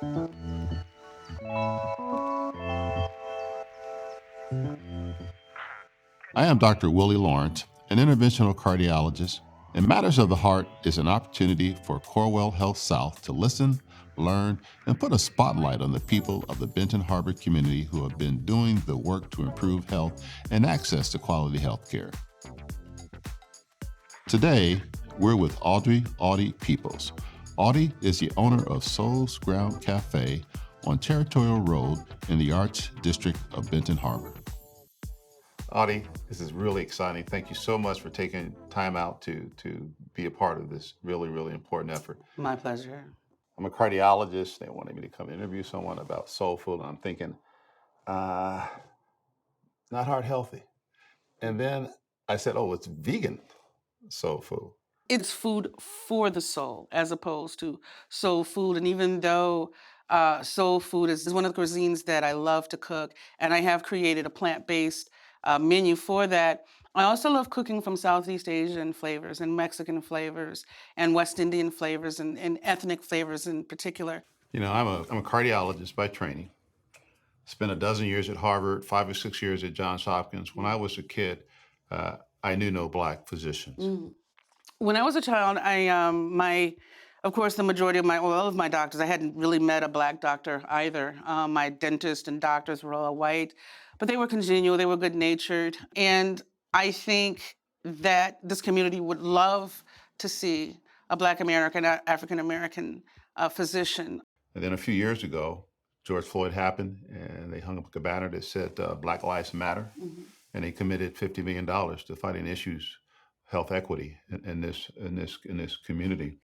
I am Dr. Willie Lawrence, an interventional cardiologist, and Matters of the Heart is an opportunity for Corewell Health South to listen, learn, and put a spotlight on the people of the Benton Harbor community who have been doing the work to improve health and access to quality health care. Today, we're with Audy Peeples. Audy is the owner of Souls Ground Café on Territorial Road in the Arts District of Benton Harbor. Audy, this is really exciting. Thank you so much for taking time out to be a part of this really, really important effort. My pleasure. I'm a cardiologist. They wanted me to come interview someone about soul food. And I'm thinking, not heart healthy. And then I said, oh, it's vegan soul food. It's food for the soul as opposed to soul food. And even though soul food is one of the cuisines that I love to cook, and I have created a plant-based menu for that, I also love cooking from Southeast Asian flavors and Mexican flavors and West Indian flavors and ethnic flavors in particular. You know, I'm a cardiologist by training. Spent a dozen years at Harvard, 5 or 6 years at Johns Hopkins. When I was a kid, I knew no Black physicians. Mm. When I was a child, of course, the majority of all of my doctors, I hadn't really met a Black doctor either. My dentist and doctors were all white, but they were congenial, they were good-natured. And I think that this community would love to see a Black American, African-American physician. And then a few years ago, George Floyd happened, and they hung up a banner that said Black Lives Matter, and they committed $50 million to fighting issues, health equity in this community.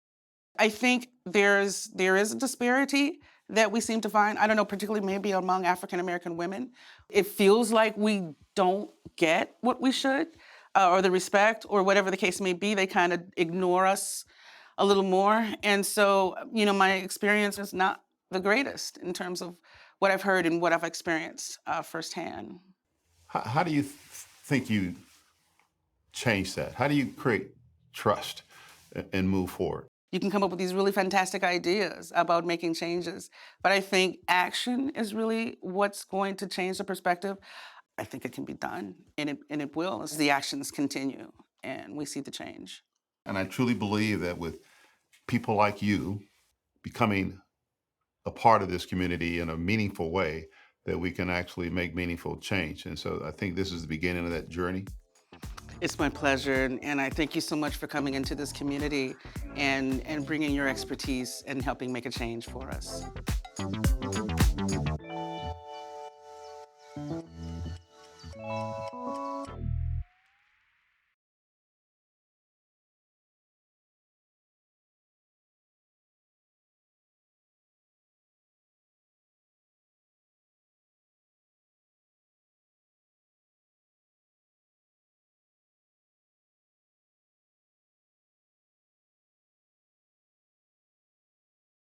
I think there is a disparity that we seem to find, I don't know, particularly maybe among African-American women. It feels like we don't get what we should, or the respect, or whatever the case may be. They kind of ignore us a little more. And so, you know, my experience is not the greatest in terms of what I've heard and what I've experienced firsthand. How do you think you change that? How do you create trust and move forward? You can come up with these really fantastic ideas about making changes, but I think action is really what's going to change the perspective. I think it can be done, and it will as the actions continue and we see the change. And I truly believe that with people like you becoming a part of this community in a meaningful way, that we can actually make meaningful change. And so I think this is the beginning of that journey. It's my pleasure, and I thank you so much for coming into this community and bringing your expertise and helping make a change for us.